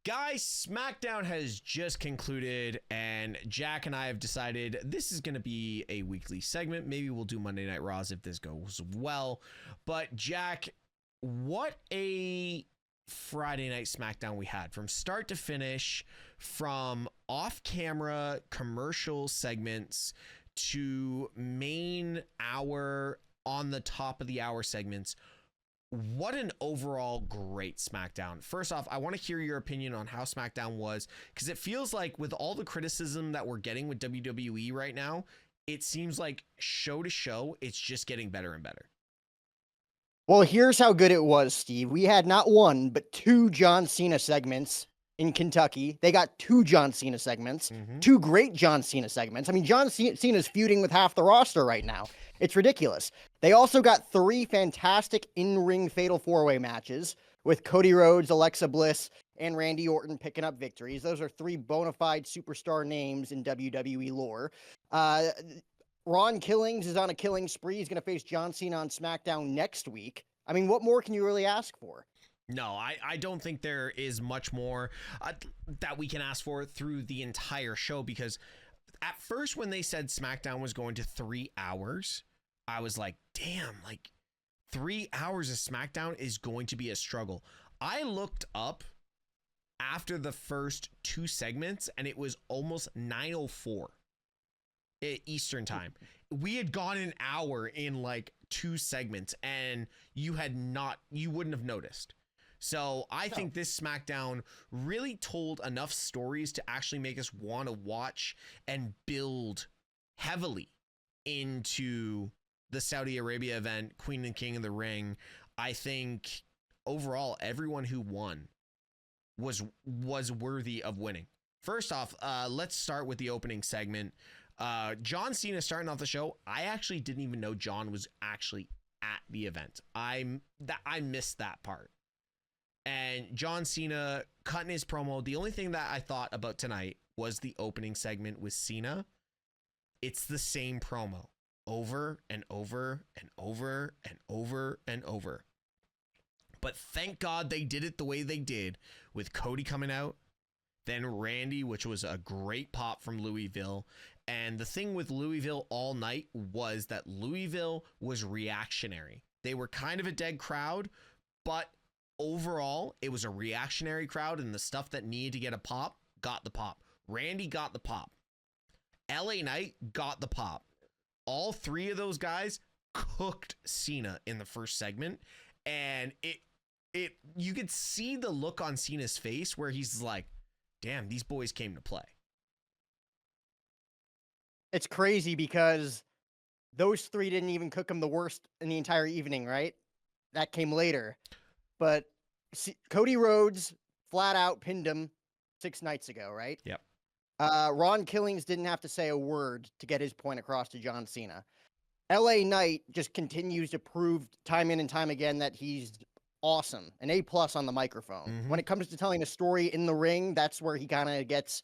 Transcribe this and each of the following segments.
Guys, SmackDown has just concluded, and Jack and I have decided this is going to be a weekly segment. Maybe we'll do Monday Night Raws if this goes well. But Jack, what a Friday Night SmackDown we had from start to finish, from off-camera commercial segments to main hour on the top of the hour segments. What an overall great SmackDown. First off, I want to hear your opinion on how SmackDown was, because it feels like with all the criticism that we're getting with WWE right now, it seems like show to show, it's just getting better and better. Well, here's how good it was, Steve. We had not one, but two John Cena segments in Kentucky. They got two John Cena segments, two great John Cena segments. I mean, John Cena's feuding with half the roster right now. It's ridiculous. They also got three fantastic in-ring Fatal 4-Way matches with Cody Rhodes, Alexa Bliss, and Randy Orton picking up victories. Those are three bona fide superstar names in WWE lore. Ron Killings is on a killing spree. He's going to face John Cena on SmackDown next week. I mean, what more can you really ask for? No, I don't think there is much more that we can ask for through the entire show, because at first when they said SmackDown was going to 3 hours, I was like, damn, like 3 hours of SmackDown is going to be a struggle. I looked up after the first two segments and it was almost 9:04 Eastern time. We had gone an hour in like two segments and you wouldn't have noticed. So I think this SmackDown really told enough stories to actually make us want to watch and build heavily into the Saudi Arabia event, Queen and King of the Ring. I think overall, everyone who won was worthy of winning. First off, let's start with the opening segment. John Cena starting off the show. I actually didn't even know John was actually at the event. I missed that part. And John Cena cutting his promo. The only thing that I thought about tonight was the opening segment with Cena. It's the same promo over and over and over and over and over. But thank God they did it the way they did, with Cody coming out, then Randy, which was a great pop from Louisville. And the thing with Louisville all night was that Louisville was reactionary. They were kind of a dead crowd, but overall, it was a reactionary crowd, and the stuff that needed to get a pop got the pop. Randy got the pop. LA Knight got the pop. All three of those guys cooked Cena in the first segment, and you could see the look on Cena's face where he's like, damn, these boys came to play. It's crazy because those three didn't even cook him the worst in the entire evening, right? That came later. But Cody Rhodes flat out pinned him 6 nights ago, right? Yep. Ron Killings didn't have to say a word to get his point across to John Cena. LA Knight just continues to prove time in and time again that he's awesome, an A+ on the microphone. When it comes to telling a story in the ring, that's where he kind of gets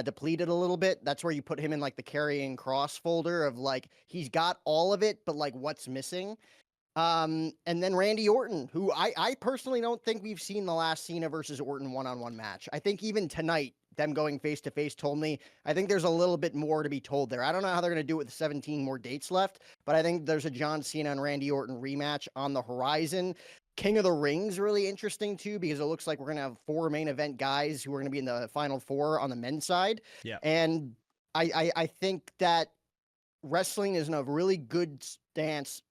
depleted a little bit. That's where you put him in like the Karrion Kross folder of like, he's got all of it, but like what's missing? And then Randy Orton, who I personally don't think we've seen the last Cena versus Orton one-on-one match. I think even tonight, them going face-to-face told me, I think there's a little bit more to be told there. I don't know how they're going to do it with 17 more dates left, but I think there's a John Cena and Randy Orton rematch on the horizon. King of the Ring's really interesting too, because it looks like we're going to have 4 main event guys who are going to be in the final 4 on the men's side. Yeah. And I think that wrestling is in a really good stance,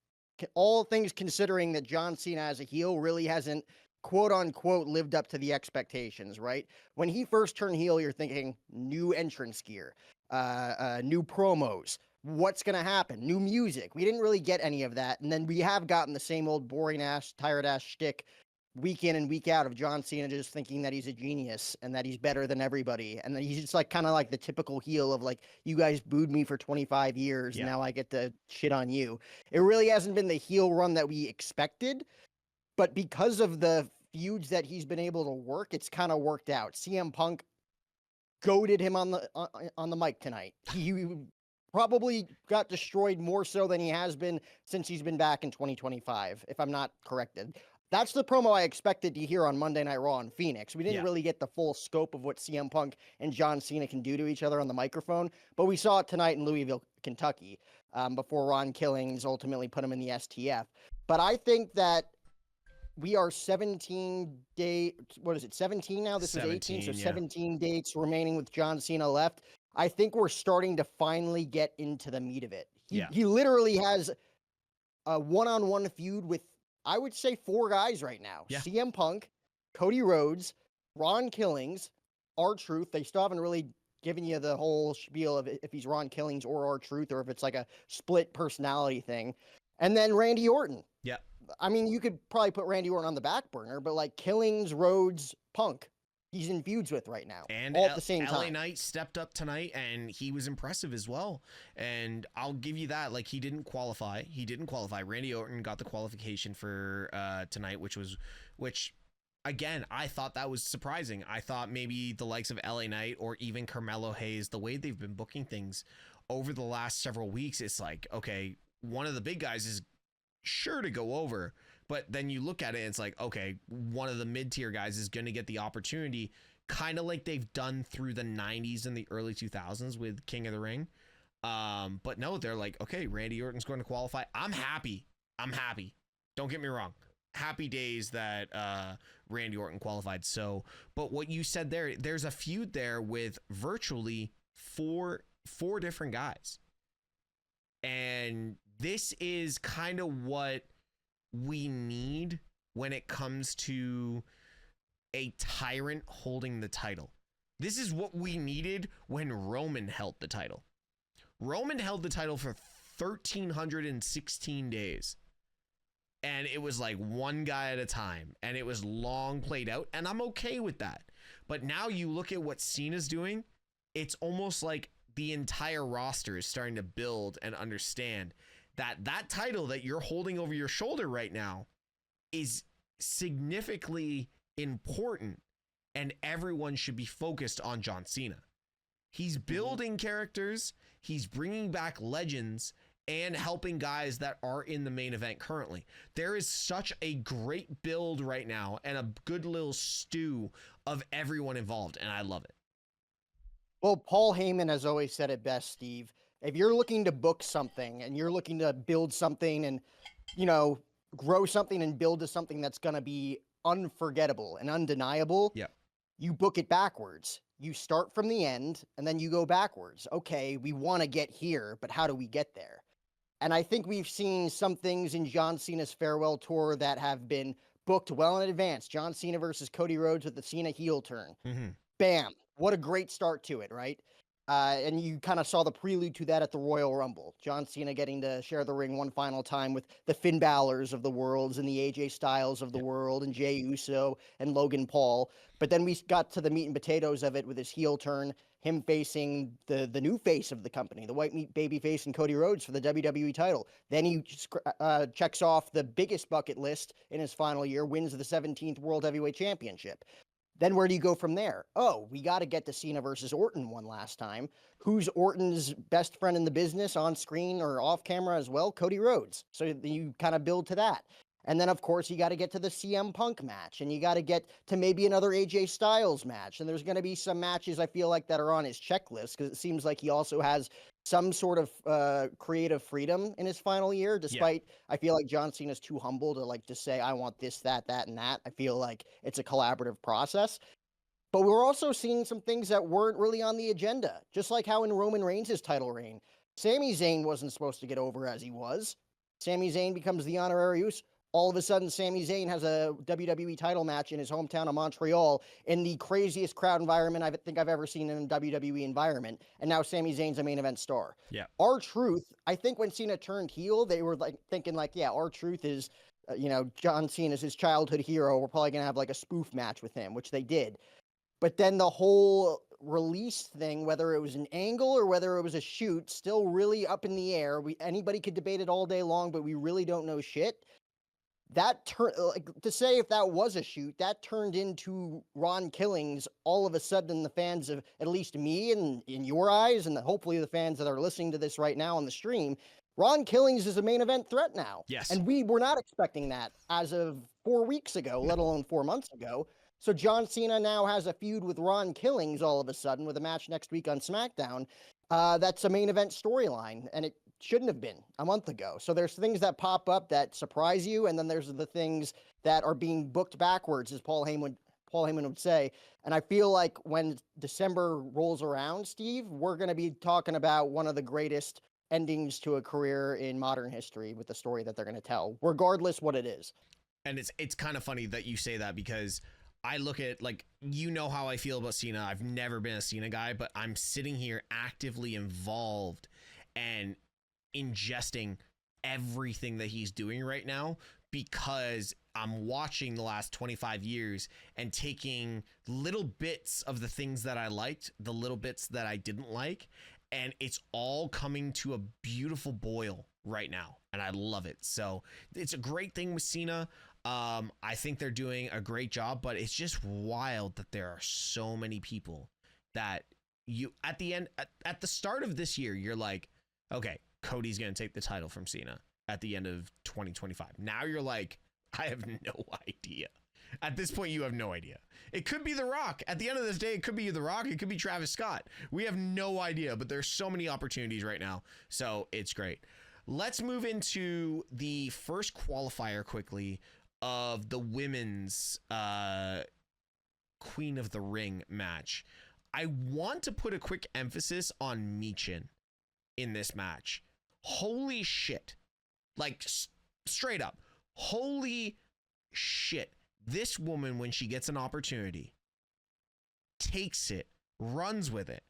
all things considering that John Cena as a heel really hasn't quote unquote lived up to the expectations, right? When he first turned heel, you're thinking new entrance gear, new promos, what's going to happen, new music. We didn't really get any of that. And then we have gotten the same old boring ass, tired ass shtick week in and week out of John Cena just thinking that he's a genius and that he's better than everybody. And then he's just like kind of like the typical heel of like, you guys booed me for 25 years. Yeah. Now I get to shit on you. It really hasn't been the heel run that we expected, but because of the feuds that he's been able to work, it's kind of worked out. CM Punk goaded him on the mic tonight. He probably got destroyed more so than he has been since he's been back in 2025, if I'm not corrected. That's the promo I expected to hear on Monday Night Raw in Phoenix. We didn't Yeah. really get the full scope of what CM Punk and John Cena can do to each other on the microphone, but we saw it tonight in Louisville, Kentucky, before Ron Killings ultimately put him in the STF. But I think that we are 17 what is it, 17 now? This was 18, so 17 dates remaining with John Cena left. I think we're starting to finally get into the meat of it. He literally has a one-on-one feud with, I would say, 4 guys right now. Yeah. CM Punk, Cody Rhodes, Ron Killings, R-Truth. They still haven't really given you the whole spiel of if he's Ron Killings or R-Truth, or if it's like a split personality thing. And then Randy Orton. Yeah. I mean, you could probably put Randy Orton on the back burner, but like Killings, Rhodes, Punk, he's in feuds with right now. And all at the same LA time. Knight stepped up tonight, and he was impressive as well. And I'll give you that. Like, he didn't qualify. Randy Orton got the qualification for tonight, which again, I thought that was surprising. I thought maybe the likes of LA Knight or even Carmelo Hayes, the way they've been booking things over the last several weeks, it's like, okay, one of the big guys is sure to go over, but then you look at it and it's like, okay, one of the mid-tier guys is going to get the opportunity, kind of like they've done through the 90s and the early 2000s with King of the Ring. But no, they're like, okay, Randy Orton's going to qualify. I'm happy. Don't get me wrong. Happy days that Randy Orton qualified. So, but what you said there's a feud there with virtually four different guys. And this is kind of what we need when it comes to a tyrant holding the title. This is what we needed when Roman held the title. Roman held the title for 1,316 days. And it was like one guy at a time. And it was long played out. And I'm okay with that. But now you look at what Cena's doing. It's almost like the entire roster is starting to build and understand that title that you're holding over your shoulder right now is significantly important, and everyone should be focused on John Cena. He's building characters, he's bringing back legends, and helping guys that are in the main event currently. There is such a great build right now and a good little stew of everyone involved, and I love it. Well, Paul Heyman has always said it best, Steve. If you're looking to book something and you're looking to build something and, grow something and build to something that's going to be unforgettable and undeniable, you book it backwards. You start from the end and then you go backwards. Okay, we want to get here, but how do we get there? And I think we've seen some things in John Cena's farewell tour that have been booked well in advance. John Cena versus Cody Rhodes with the Cena heel turn. Bam. What a great start to it, right? And you kind of saw the prelude to that at the Royal Rumble. John Cena getting to share the ring one final time with the Finn Balors of the worlds and the AJ Styles of the world and Jey Uso and Logan Paul. But then we got to the meat and potatoes of it with his heel turn, him facing the new face of the company, the white meat baby face, and Cody Rhodes for the WWE title. Then he checks off the biggest bucket list in his final year, wins the 17th World Heavyweight Championship. Then where do you go from there? Oh, we got to get to Cena versus Orton one last time. Who's Orton's best friend in the business, on screen or off camera as well? Cody Rhodes. So you kind of build to that. And then, of course, you got to get to the CM Punk match, and you got to get to maybe another AJ Styles match. And there's going to be some matches I feel like that are on his checklist, because it seems like he also has some sort of creative freedom in his final year, despite I feel like John Cena's too humble to just say, I want this, that, and that. I feel like it's a collaborative process. But we're also seeing some things that weren't really on the agenda, just like how in Roman Reigns' title reign, Sami Zayn wasn't supposed to get over as he was. Sami Zayn becomes the honorarius. All of a sudden, Sami Zayn has a WWE title match in his hometown of Montreal in the craziest crowd environment I think I've ever seen in a WWE environment. And now Sami Zayn's a main event star. R-Truth, I think when Cena turned heel, they were thinking R-Truth is, John Cena's his childhood hero. We're probably going to have a spoof match with him, which they did. But then the whole release thing, whether it was an angle or whether it was a shoot, still really up in the air. Anybody could debate it all day long, but we really don't know shit. That to say if that was a shoot, that turned into Ron Killings. All of a sudden, the fans of at least me and in your eyes, and hopefully the fans that are listening to this right now on the stream, Ron Killings is a main event threat now. Yes. And we were not expecting that as of 4 weeks ago, let alone 4 months ago. So John Cena now has a feud with Ron Killings all of a sudden with a match next week on SmackDown. That's a main event storyline, and it shouldn't have been a month ago. So there's things that pop up that surprise you, and then there's the things that are being booked backwards, as Paul Heyman would say. And I feel like when December rolls around, Steve, we're going to be talking about one of the greatest endings to a career in modern history with the story that they're going to tell, regardless what it is. And it's kind of funny that you say that, because I look at, like, you know how I feel about Cena. I've never been a Cena guy, but I'm sitting here actively involved and ingesting everything that he's doing right now, because I'm watching the last 25 years and taking little bits of the things that I liked, the little bits that I didn't like, and it's all coming to a beautiful boil right now, and I love it. So it's a great thing with Cena. I think they're doing a great job, but it's just wild that there are so many people that you, at the end, at the start of this year, you're like, okay, Cody's going to take the title from Cena at the end of 2025. Now you're like, I have no idea. At this point, you have no idea. It could be The Rock. At the end of this day, it could be The Rock. It could be Travis Scott. We have no idea, but there's so many opportunities right now. So it's great. Let's move into the first qualifier quickly of the women's Queen of the Ring match. I want to put a quick emphasis on Michin in this match. Holy shit. Like, straight up. Holy shit. This woman, when she gets an opportunity, takes it, runs with it,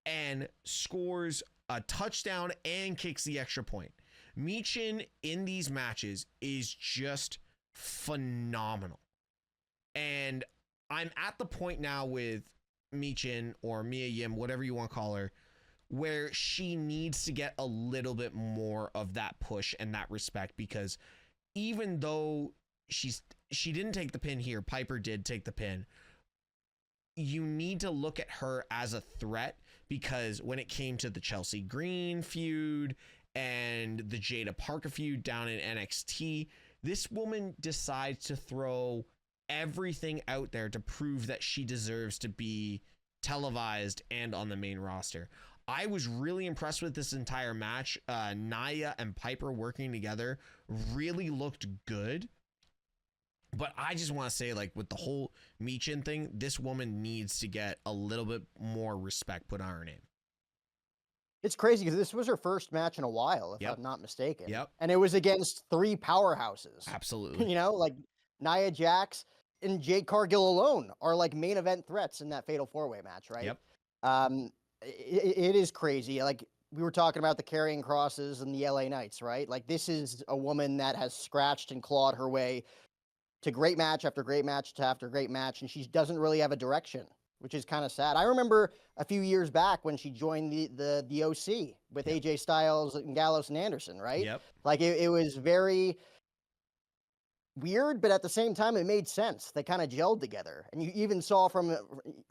and scores a touchdown and kicks the extra point. Michin in these matches is just phenomenal. And I'm at the point now with Michin, or Mia Yim, whatever you want to call her, where she needs to get a little bit more of that push and that respect, because even though she didn't take the pin here, Piper did take the pin, you need to look at her as a threat, because when it came to the Chelsea Green feud and the Jada Parker feud down in NXT, this woman decides to throw everything out there to prove that she deserves to be televised and on the main roster. I was really impressed with this entire match. Nia and Piper working together really looked good. But I just want to say, like, with the whole Michin thing, this woman needs to get a little bit more respect put on her name. It's crazy because this was her first match in a while, if Yep. I'm not mistaken. Yep. And it was against 3 powerhouses. Absolutely. You know, like Nia Jax and Jade Cargill alone are like main event threats in that Fatal 4-Way match, right? Yep. It is crazy. Like, we were talking about the Karrion Crosses and the LA Knights, right? Like, this is a woman that has scratched and clawed her way to great match after great match after great match, and she doesn't really have a direction, which is kind of sad. I remember a few years back when she joined the OC with Yep. AJ Styles and Gallows and Anderson, right? Yep. Like, it was very weird, but at the same time, it made sense. They kind of gelled together, and you even saw from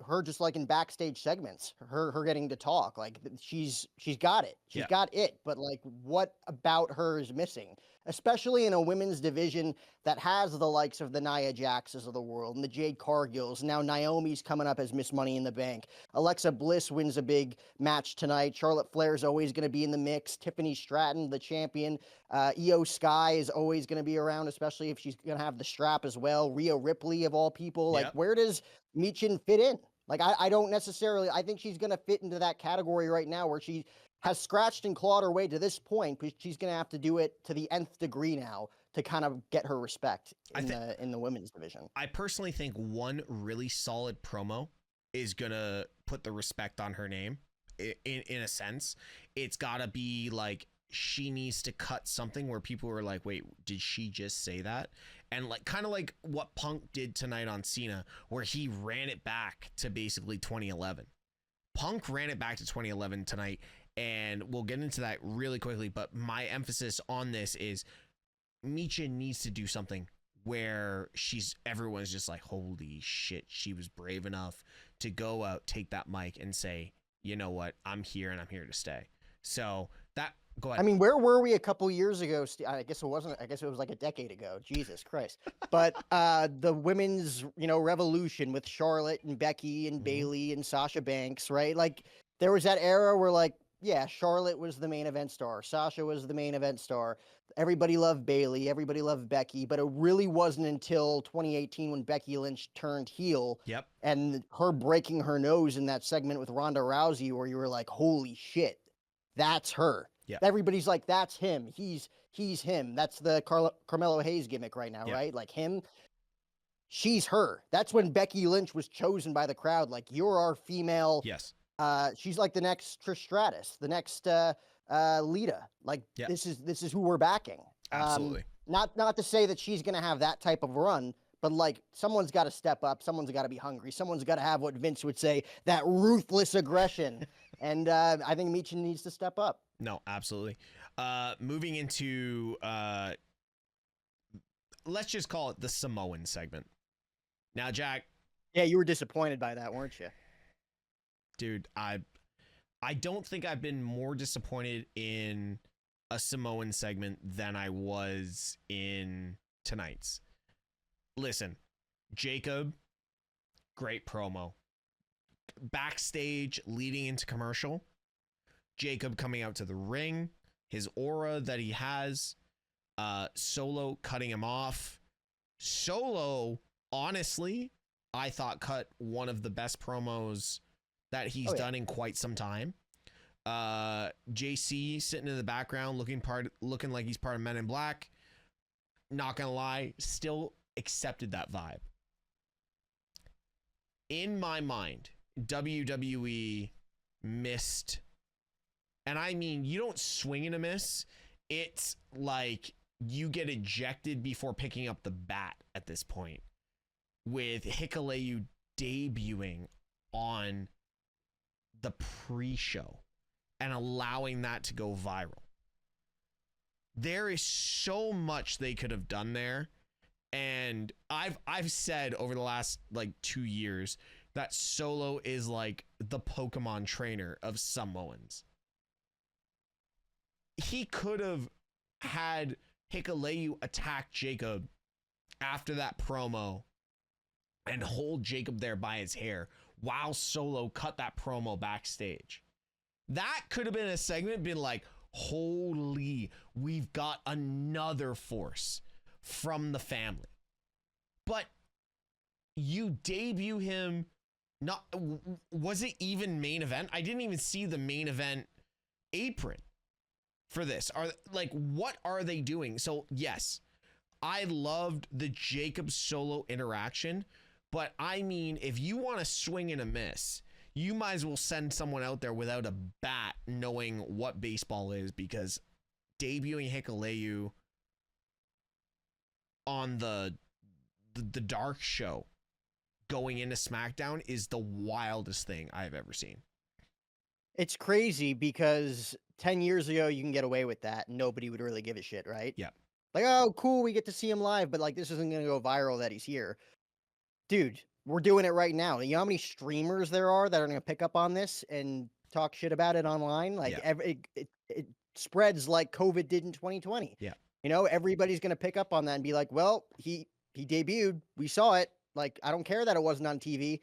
her just like in backstage segments, her getting to talk. Like, she's got it. She's Yeah. got it. But like, what about her is missing? Especially in a women's division that has the likes of the Nia Jaxes of the world and the Jade Cargills. Now Naomi's coming up as Miss Money in the Bank. Alexa Bliss wins a big match tonight. Charlotte Flair's always going to be in the mix. Tiffany Stratton, the champion. Io Sky is always going to be around, especially if she's going to have the strap as well. Rhea Ripley, of all people. Like, Yep. where does Michin fit in? Like, I don't necessarily, I think she's going to fit into that category right now where she has scratched and clawed her way to this point, but she's going to have to do it to the nth degree now to kind of get her respect in the women's division. I personally think one really solid promo is going to put the respect on her name in a sense. It's got to be like, she needs to cut something where people are like, wait, did she just say that? And like, kind of like what Punk did tonight on Cena, where he ran it back to basically 2011. Punk ran it back to 2011 tonight, and we'll get into that really quickly. But my emphasis on this is Michin needs to do something where everyone's just like, holy shit, she was brave enough to go out, take that mic and say, you know what, I'm here and I'm here to stay. So Go I ahead. mean, where were we a couple years ago? I guess it wasn't. I guess it was like a decade ago. Jesus Christ! But the women's, revolution with Charlotte and Becky and Mhm. Bailey and Sasha Banks, right? Like there was that era where, like, yeah, Charlotte was the main event star, Sasha was the main event star. Everybody loved Bailey, everybody loved Becky, but it really wasn't until 2018 when Becky Lynch turned heel Yep. and her breaking her nose in that segment with Ronda Rousey, where you were like, "Holy shit, that's her." Yeah. Everybody's like, "That's him. He's him." That's the Carmelo Hayes gimmick right now, Yeah. right? Like him, she's her. That's when Becky Lynch was chosen by the crowd. Like, you're our female. Yes. She's like the next Trish Stratus, the next Lita. Like, Yeah. this is who we're backing. Absolutely. Not to say that she's gonna have that type of run, but like someone's got to step up. Someone's got to be hungry. Someone's got to have what Vince would say, that ruthless aggression. And I think Michin needs to step up. No, absolutely. Moving into let's just call it the Samoan segment. Now, Jack, Yeah, you were disappointed by that, weren't you? dude, I don't think I've been more disappointed in a Samoan segment than I was in tonight's. Listen, Jacob, great promo. Backstage leading into commercial, Jacob coming out to the ring, his aura that he has, Solo cutting him off. Solo, honestly, I thought cut one of the best promos that he's done in quite some time. JC sitting in the background looking like he's part of Men in Black. Not gonna lie, still accepted that vibe. In my mind, WWE missed, and I mean, you don't swing and a miss. It's like you get ejected before picking up the bat at this point, with Hikuleo debuting on the pre-show and allowing that to go viral. There is so much they could have done there. And I've said over the last like 2 years that Solo is like the Pokemon trainer of Samoans. He could have had Hikuleo attack Jacob after that promo and hold Jacob there by his hair while Solo cut that promo backstage. That could have been a segment, been like, holy, we've got another force from the family. But you debut him, not, was it even main event? I didn't even see the main event apron for this. What are they doing? So yes, I loved the Jacob Solo interaction, but I mean, if you want to swing and a miss, you might as well send someone out there without a bat knowing what baseball is, because debuting Hikuleo on the Dark Show going into SmackDown is the wildest thing I've ever seen. It's crazy because 10 years ago, you can get away with that and nobody would really give a shit, right? Yeah. Like, oh, cool, we get to see him live, but like, this isn't going to go viral that he's here. Dude, we're doing it right now. You know how many streamers there are that are going to pick up on this and talk shit about it online? Like, it spreads like COVID did in 2020. Yeah. You know, everybody's going to pick up on that and be like, well, he debuted. We saw it. Like, I don't care that it wasn't on TV.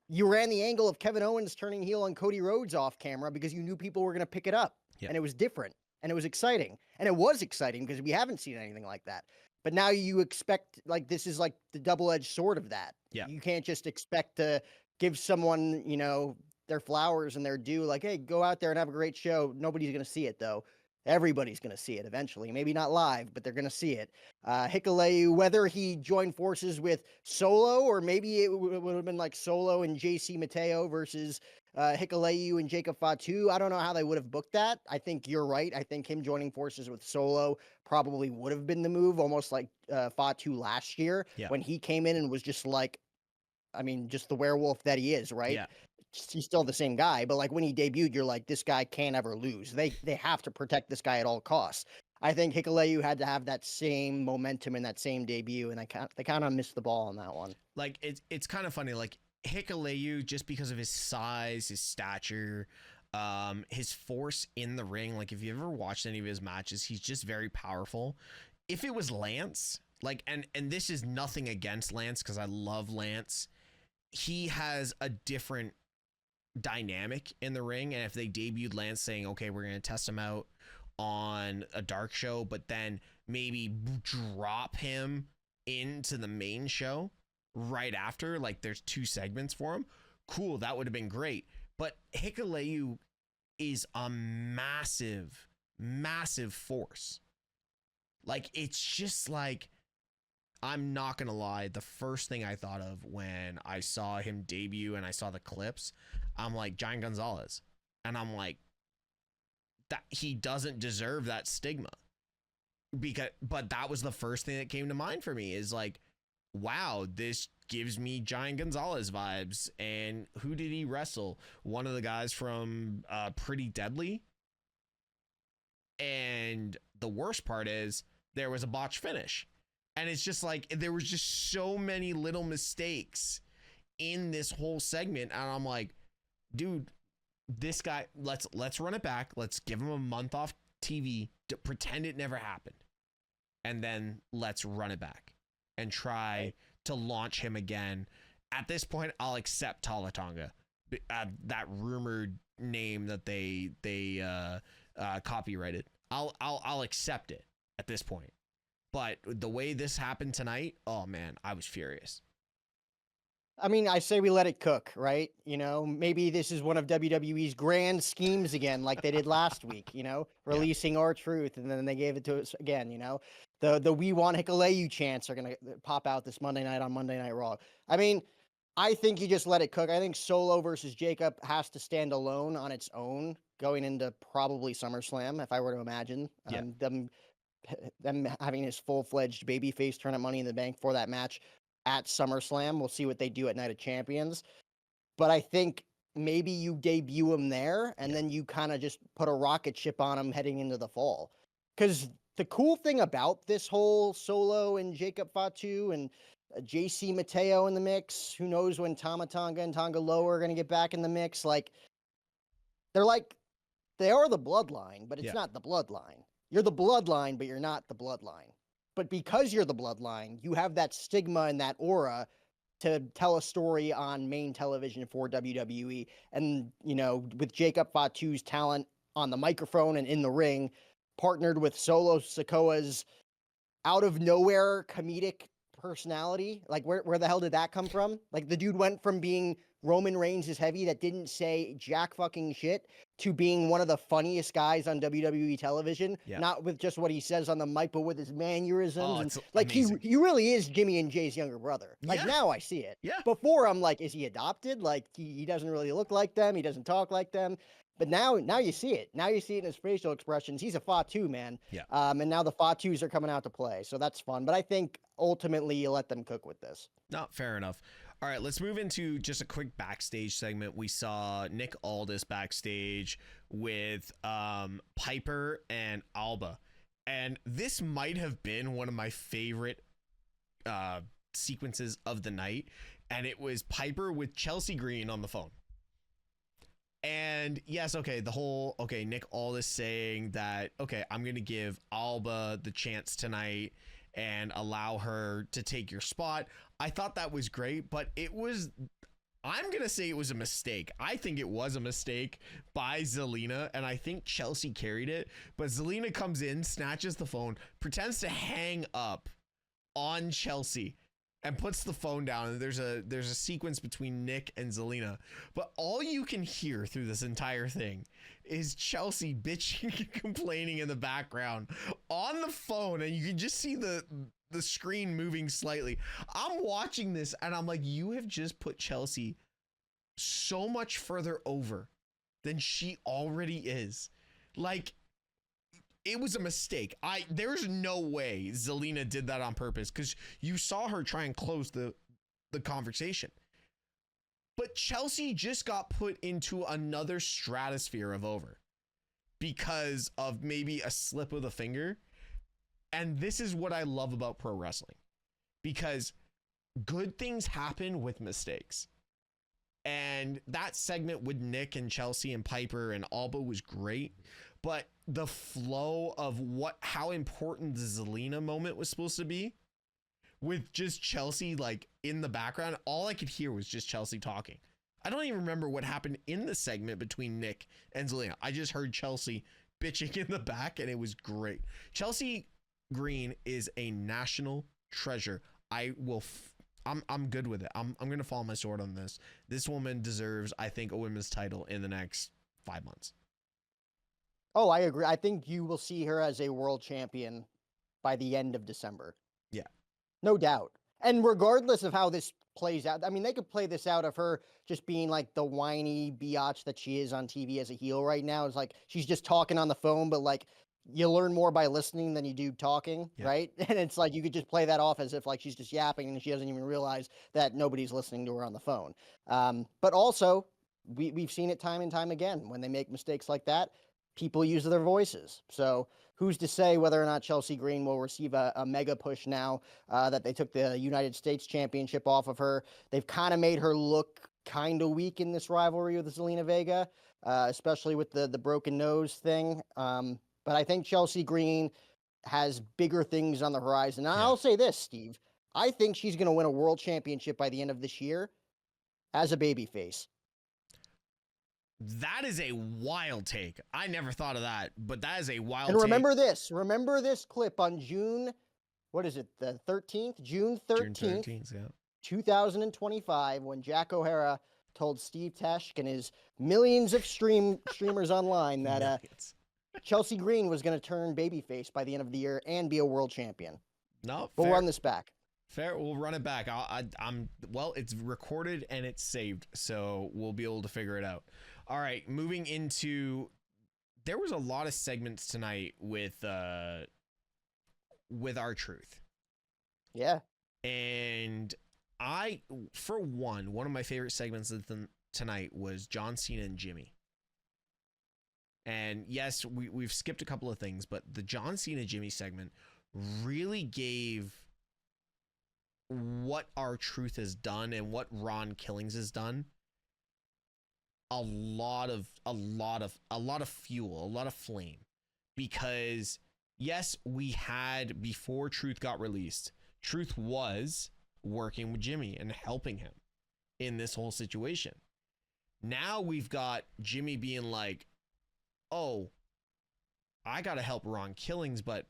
You ran the angle of Kevin Owens turning heel on Cody Rhodes off camera because you knew people were going to pick it up. Yeah. And it was different. And it was exciting. And it was exciting because we haven't seen anything like that. But now you expect, like, this is like the double-edged sword of that. Yeah. You can't just expect to give someone, you know, their flowers and their due. Like, hey, go out there and have a great show. Nobody's going to see it, though. Everybody's going to see it eventually. Maybe not live, but they're going to see it. Hikuleo, whether he joined forces with Solo, or maybe it would have been like Solo and JC Mateo versus Hikuleo and Jacob Fatu. I don't know how they would have booked that. I think you're right. I think him joining forces with Solo probably would have been the move, almost like Fatu last year when he came in and was just like, I mean, just the werewolf that he is, right? Yeah. He's still the same guy, but like when he debuted, you're like, this guy can't ever lose. They have to protect this guy at all costs. I think Hikuleo had to have that same momentum in that same debut, and they kind of missed the ball on that one. Like, it's kind of funny. Like, Hikuleo, just because of his size, his stature, His force in the ring, like if you ever watched any of his matches, he's just very powerful. If it was Lance, like, and this is nothing against Lance because I love Lance, he has a different dynamic in the ring. And if they debuted Lance saying, okay, we're going to test him out on a dark show, but then maybe drop him into the main show right after, like there's 2 segments for him, cool, that would have been great. But Hikuleo is a massive force. Like, it's just like, I'm not gonna lie, the first thing I thought of when I saw him debut and I saw the clips, I'm like, Giant Gonzalez. And I'm like, that he doesn't deserve that stigma. But that was the first thing that came to mind for me, is like, wow, this gives me Giant Gonzalez vibes. And who did he wrestle? One of the guys from Pretty Deadly. And the worst part is there was a botch finish. And it's just like, there was just so many little mistakes in this whole segment. And I'm like, dude, this guy, let's run it back. Let's give him a month off TV to pretend it never happened. And then let's run it back and try to launch him again. At this point, I'll accept Tala Tonga, that rumored name that they copyrighted. I'll accept it at this point. But the way this happened tonight, oh man, I was furious. I mean, I say we let it cook, right? You know, maybe this is one of WWE's grand schemes again, like they did last week, you know, releasing R-Truth, and then they gave it to us again, you know. The We Want Hikuleo chants are going to pop out this Monday night on Monday Night Raw. I mean, I think you just let it cook. I think Solo versus Jacob has to stand alone on its own going into probably SummerSlam, if I were to imagine. Them having his full-fledged babyface turn at Money in the Bank for that match at SummerSlam. We'll see what they do at Night of Champions. But I think maybe you debut him there, and then you kind of just put a rocket ship on him heading into the fall. Because the cool thing about this whole Solo and Jacob Fatu and JC Mateo in the mix, who knows when Tama Tonga and Tonga Loa are going to get back in the mix. Like, they are the bloodline, but it's not the bloodline. You're the bloodline, but you're not the bloodline. But because you're the bloodline, you have that stigma and that aura to tell a story on main television for WWE. And, you know, with Jacob Fatu's talent on the microphone and in the ring, partnered with Solo Sikoa's out of nowhere comedic personality. Like, where the hell did that come from? Like, the dude went from being Roman Reigns is heavy that didn't say jack fucking shit to being one of the funniest guys on WWE television. Not with just what he says on the mic, but with his mannerisms. And like, he really is Jimmy and Jay's younger brother. Like, now I see it. Before, I'm like, is he adopted? Like, he doesn't really look like them. He doesn't talk like them. But now you see it. Now you see it in his facial expressions. He's a Fatu, man. And now the Fatus are coming out to play. So that's fun. But I think ultimately you let them cook with this. No, fair enough. All right, let's move into just a quick backstage segment. We saw Nick Aldis backstage with Piper and Alba. And this might have been one of my favorite sequences of the night. And it was Piper with Chelsea Green on the phone. And yes, okay, Nick Aldis saying that, okay, I'm going to give Alba the chance tonight and allow her to take your spot. I thought that was great, but I'm going to say it was a mistake. I think it was a mistake by Zelina, and I think Chelsea carried it. But Zelina comes in, snatches the phone, pretends to hang up on Chelsea, and puts the phone down. And there's a sequence between Nick and Zelina. But all you can hear through this entire thing is Chelsea bitching and complaining in the background on the phone. And you can just see the screen moving slightly. I'm watching this and I'm like, you have just put Chelsea so much further over than she already is. Like, it was a mistake. There's no way Zelina did that on purpose, because you saw her try and close the conversation. But Chelsea just got put into another stratosphere of over because of maybe a slip of the finger. And this is what I love about pro wrestling, because good things happen with mistakes. And that segment with Nick and Chelsea and Piper and Alba was great. But the flow of how important the Zelina moment was supposed to be, with just Chelsea like in the background, all I could hear was just Chelsea talking. I don't even remember what happened in the segment between Nick and Zelina. I just heard Chelsea bitching in the back, and it was great. Chelsea Green is a national treasure. I'm good with it. I'm going to follow my sword on this. This woman deserves, I think, a women's title in the next 5 months. Oh, I agree. I think you will see her as a world champion by the end of December. Yeah. No doubt. And regardless of how this plays out, I mean, they could play this out of her just being like the whiny biatch that she is on TV as a heel right now. It's like she's just talking on the phone, but like you learn more by listening than you do talking, right? And it's like you could just play that off as if like she's just yapping and she doesn't even realize that nobody's listening to her on the phone. But also, we've seen it time and time again. When they make mistakes like that, people use their voices. So who's to say whether or not Chelsea Green will receive a mega push now that they took the United States Championship off of her? They've kind of made her look kind of weak in this rivalry with Zelina Vega, especially with the broken nose thing. But I think Chelsea Green has bigger things on the horizon. And I'll say this, Steve. I think she's going to win a world championship by the end of this year as a babyface. That is a wild take. I never thought of that, but that is a wild take. And remember take. this. Remember this clip on June, what is it, the 13th? June 13th, 2025, when Jack O'Hara told Steve Teshk and his millions of streamers online that Chelsea Green was going to turn babyface by the end of the year and be a world champion. No, we'll run this back. Fair, we'll run it back. Well, it's recorded and it's saved, so we'll be able to figure it out. All right, moving into, there was a lot of segments tonight with R-Truth. Yeah. And for one of my favorite segments of tonight was John Cena and Jimmy. And yes, we've skipped a couple of things, but the John Cena Jimmy segment really gave what R-Truth has done and what Ron Killings has done a lot of fuel, a lot of flame. Because yes, we had, before Truth got released, Truth was working with Jimmy and helping him in this whole situation. Now we've got Jimmy being like, oh, I gotta help Ron Killings, but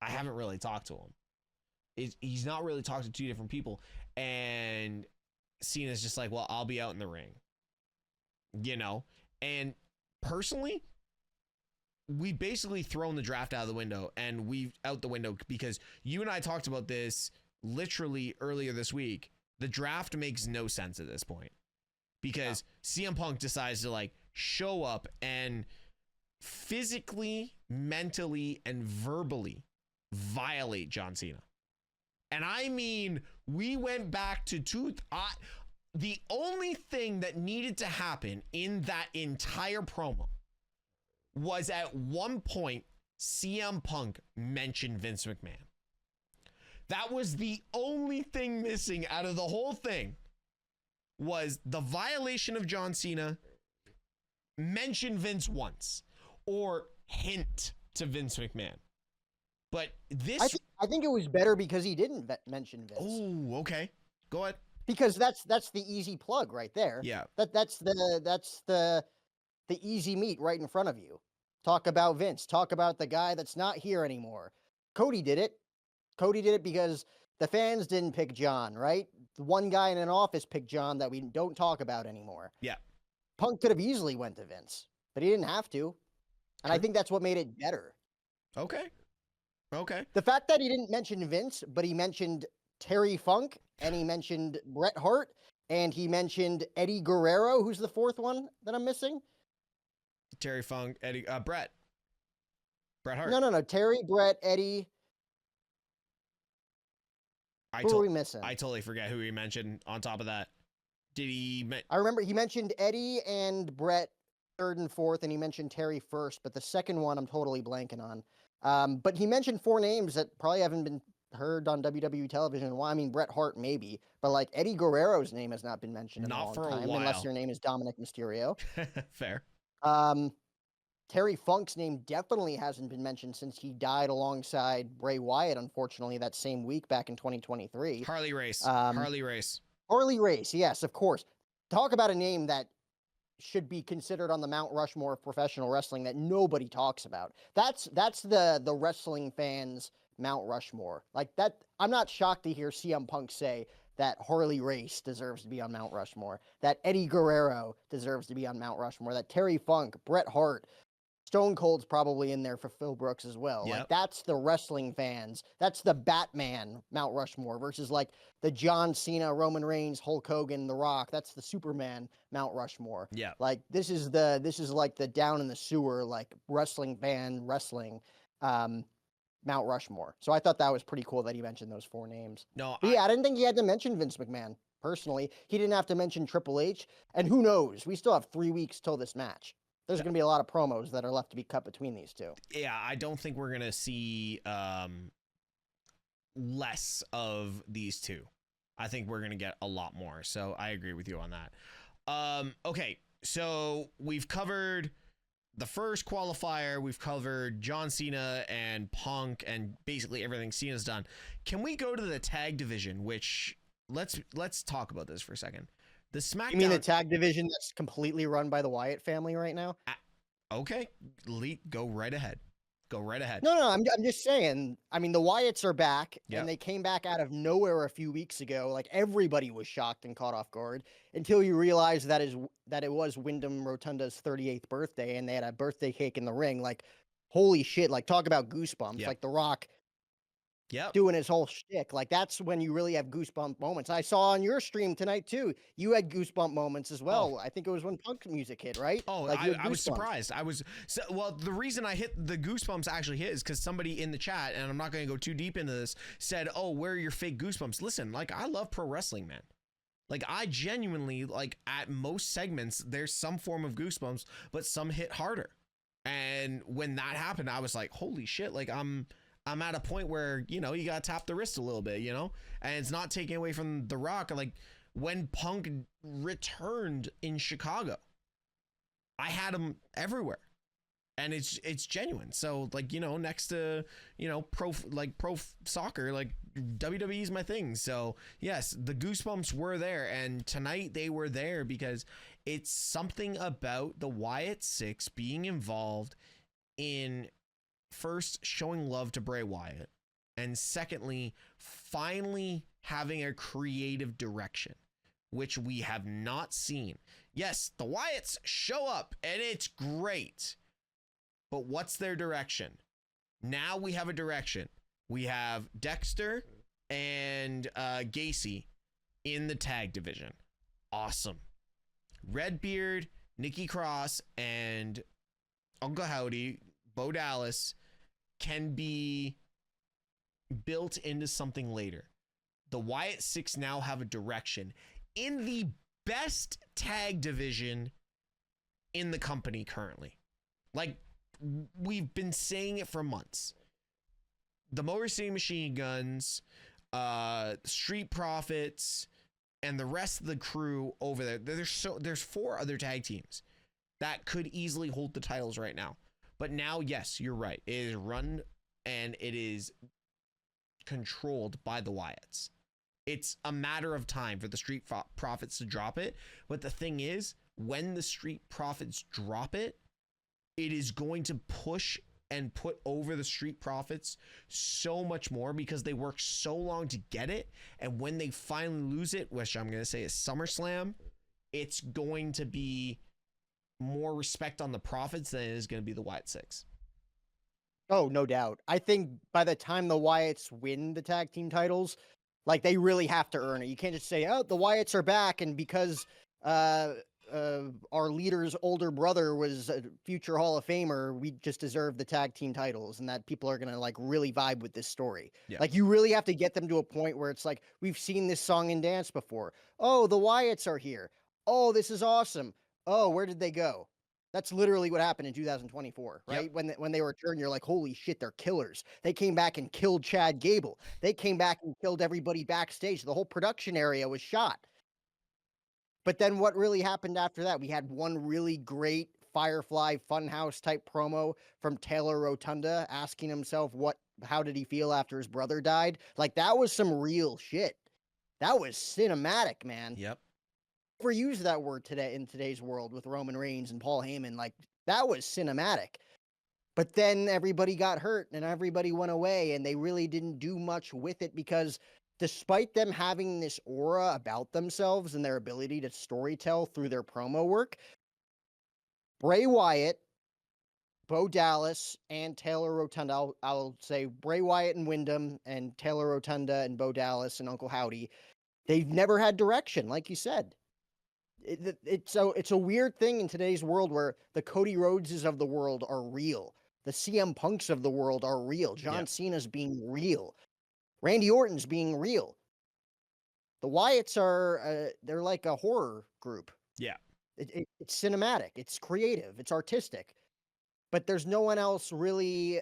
I haven't really talked to him. He's not really talked to two different people. And Cena's just like, well, I'll be out in the ring. You know? And personally, we basically thrown the draft out of the window, and out the window, because you and I talked about this literally earlier this week. The draft makes no sense at this point, because CM Punk decides to like show up and physically, mentally, and verbally violate John Cena. And I mean, we went back to the only thing that needed to happen in that entire promo was at one point CM Punk mentioned Vince McMahon. That was the only thing missing out of the whole thing, was the violation of John Cena, mention Vince once, or hint to Vince McMahon. But this, I think it was better because he didn't mention Vince. Oh, okay. Go ahead. Because that's the easy plug right there. Yeah. That's the easy meat right in front of you. Talk about Vince. Talk about the guy that's not here anymore. Cody did it. Cody did it because the fans didn't pick John, right? The one guy in an office picked John that we don't talk about anymore. Yeah. Punk could have easily went to Vince, but he didn't have to. And I think that's what made it better. Okay. The fact that he didn't mention Vince, but he mentioned Terry Funk, and he mentioned Bret Hart, and he mentioned Eddie Guerrero. Who's the fourth one that I'm missing? Terry Funk, Eddie, Bret Hart. No. Terry, Bret, Eddie. Who are we missing? I totally forget who he mentioned on top of that. Did he? I remember he mentioned Eddie and Bret third and fourth, and he mentioned Terry first, but the second one I'm totally blanking on. But he mentioned four names that probably haven't been heard on WWE television. Well, I mean, Bret Hart maybe, but like Eddie Guerrero's name has not been mentioned in a Not long for a time, while. unless your name is Dominic Mysterio. Fair. Terry Funk's name definitely hasn't been mentioned since he died alongside Bray Wyatt, unfortunately, that same week back in 2023. Harley Race. Harley Race, yes, of course. Talk about a name that should be considered on the Mount Rushmore of professional wrestling that nobody talks about. That's the wrestling fans' Mount Rushmore. Like that, I'm not shocked to hear CM Punk say that Harley Race deserves to be on Mount Rushmore, that Eddie Guerrero deserves to be on Mount Rushmore, that Terry Funk, Bret Hart, Stone Cold's probably in there for Phil Brooks as well. Yep. Like that's the wrestling fans. That's the Batman Mount Rushmore versus like the John Cena, Roman Reigns, Hulk Hogan, The Rock. That's the Superman Mount Rushmore. Yeah. Like this is like the down in the sewer like wrestling fan wrestling Mount Rushmore. So I thought that was pretty cool that he mentioned those 4 names. No, but yeah, I didn't think he had to mention Vince McMahon. Personally, he didn't have to mention Triple H. And who knows? We still have 3 weeks till this match. There's going to be a lot of promos that are left to be cut between these two. Yeah, I don't think we're going to see less of these two. I think we're going to get a lot more. So I agree with you on that. Okay, so we've covered the first qualifier. We've covered John Cena and Punk and basically everything Cena's done. Can we go to the tag division, which let's talk about this for a second. The SmackDown. You mean the tag division that's completely run by the Wyatt family right now? Okay, go right ahead. Go right ahead. No, I'm just saying. I mean, the Wyatts are back, Yep. and they came back out of nowhere a few weeks ago. Like everybody was shocked and caught off guard until you realize that it was Wyndham Rotunda's 38th birthday, and they had a birthday cake in the ring. Like, holy shit! Like, talk about goosebumps. Yep. Like The Rock. Yep. Doing his whole shtick. Like that's when you really have goosebump moments. I saw on your stream tonight too. You had goosebump moments as well. I think it was when Punk music hit, right? Oh, like I was surprised. Well, the reason I hit the goosebumps actually hit is because somebody in the chat, and I'm not going to go too deep into this, said, "Oh, where are your fake goosebumps?" Listen, like I love pro wrestling, man. Like I genuinely like at most segments there's some form of goosebumps, but some hit harder. And when that happened, I was like, "Holy shit!" Like I'm at a point where, you know, you got to tap the wrist a little bit, you know, and it's not taking away from The Rock. Like when Punk returned in Chicago, I had him everywhere and it's genuine. So like, you know, next to, you know, pro soccer, like WWE is my thing. So yes, the goosebumps were there, and tonight they were there because it's something about the Wyatt Six being involved in first showing love to Bray Wyatt, and secondly, finally having a creative direction, which we have not seen. Yes, the Wyatts show up and it's great, but what's their direction? Now we have a direction. We have Dexter and Gacy in the tag division. Awesome. Redbeard, Nikki Cross, and Uncle Howdy, Bo Dallas, can be built into something later. The Wyatt Six now have a direction in the best tag division in the company currently. Like, we've been saying it for months. The Motor City Machine Guns, Street Profits, and the rest of the crew over there. There's 4 other tag teams that could easily hold the titles right now. But now, yes, you're right. It is run and it is controlled by the Wyatts. It's a matter of time for the Street Profits to drop it. But the thing is, when the Street Profits drop it, it is going to push and put over the Street Profits so much more because they worked so long to get it. And when they finally lose it, which I'm going to say is SummerSlam, it's going to be more respect on the Profits than it is going to be the Wyatt Six. Oh, no doubt. I think by the time the Wyatts win the tag team titles, like they really have to earn it. You can't just say, "Oh, the Wyatts are back," and because our leader's older brother was a future Hall of Famer, we just deserve the tag team titles, and that people are gonna like really vibe with this story. Yeah. Like you really have to get them to a point where it's like, we've seen this song and dance before. Oh, the Wyatts are here. Oh, this is awesome. Oh, where did they go? That's literally what happened in 2024, right? Yep. When they returned, you're like, holy shit, they're killers. They came back and killed Chad Gable. They came back and killed everybody backstage. The whole production area was shot. But then what really happened after that? We had one really great Firefly Funhouse type promo from Taylor Rotunda asking himself how did he feel after his brother died? Like, that was some real shit. That was cinematic, man. Yep. Never use that word today in today's world with Roman Reigns and Paul Heyman. Like, that was cinematic. But then everybody got hurt and everybody went away, and they really didn't do much with it because despite them having this aura about themselves and their ability to storytell through their promo work, Bray Wyatt, Bo Dallas, and Taylor Rotunda, I'll say Bray Wyatt and Wyndham and Taylor Rotunda and Bo Dallas and Uncle Howdy, they've never had direction, like you said. It's a weird thing in today's world where the Cody Rhodeses of the world are real. The CM Punks of the world are real. John Cena's being real. Randy Orton's being real. The Wyatts are, they're like a horror group. Yeah. It's cinematic. It's creative. It's artistic. But there's no one else really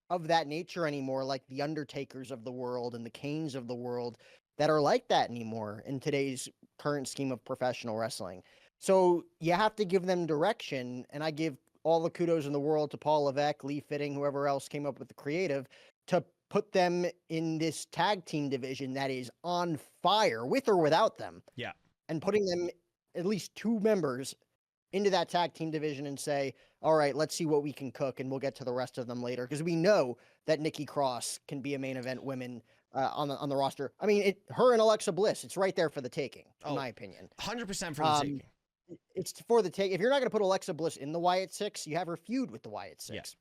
of that nature anymore, like the Undertakers of the world and the Kanes of the world that are like that anymore in today's current scheme of professional wrestling. So you have to give them direction, and I give all the kudos in the world to Paul Levesque, Lee Fitting, whoever else came up with the creative, to put them in this tag team division that is on fire, with or without them. Yeah. And putting them, at least 2 members, into that tag team division and say, all right, let's see what we can cook, and we'll get to the rest of them later. Because we know that Nikki Cross can be a main event woman on the roster. I mean, her and Alexa Bliss, it's right there for the taking, in my opinion. 100% for the taking. It's for the take. If you're not going to put Alexa Bliss in the Wyatt Six, you have her feud with the Wyatt Six.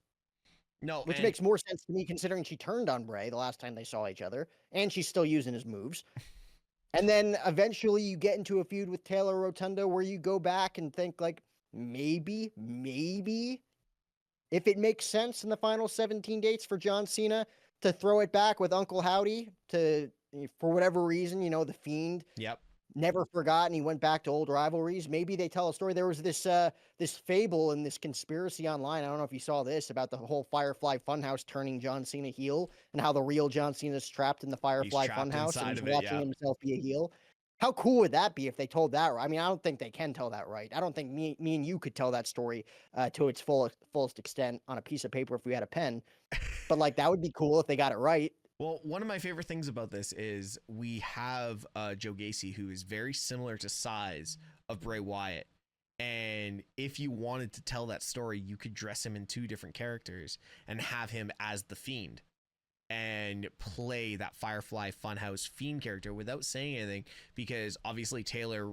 Yeah. No, which makes more sense to me considering she turned on Bray the last time they saw each other, and she's still using his moves. And then eventually you get into a feud with Taylor Rotunda where you go back and think like, maybe, if it makes sense in the final 17 dates for John Cena to throw it back with Uncle Howdy for whatever reason, the Fiend. Yep. Never forgot, and he went back to old rivalries. Maybe they tell a story. There was this fable and this conspiracy online. I don't know if you saw this about the whole Firefly Funhouse turning John Cena heel and how the real John Cena is trapped in the Firefly Funhouse and he's watching himself be a heel. How cool would that be if they told that? I mean, I don't think they can tell that right. I don't think me and you could tell that story to its fullest extent on a piece of paper if we had a pen. But like, that would be cool if they got it right. Well, one of my favorite things about this is we have Joe Gacy, who is very similar to size of Bray Wyatt. And if you wanted to tell that story, you could dress him in 2 different characters and have him as the Fiend and play that Firefly Funhouse Fiend character without saying anything, because obviously Taylor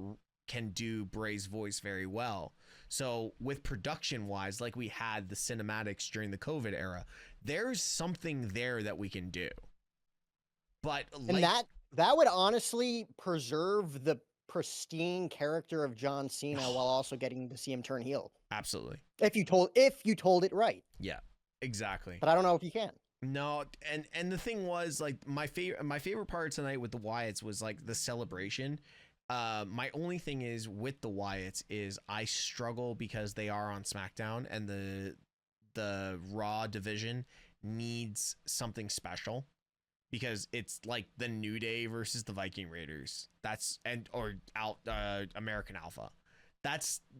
can do Bray's voice very well. So with production wise, like we had the cinematics during the COVID era, there's something there that we can do. But and that would honestly preserve the pristine character of John Cena while also getting to see him turn heel. Absolutely. If you told it right. Yeah, exactly. But I don't know if you can. No, and the thing was, like, my favorite part tonight with the Wyatts was like the celebration. My only thing is with the Wyatts is I struggle because they are on SmackDown and the Raw division needs something special. Because it's like the New Day versus the Viking Raiders. Or American Alpha.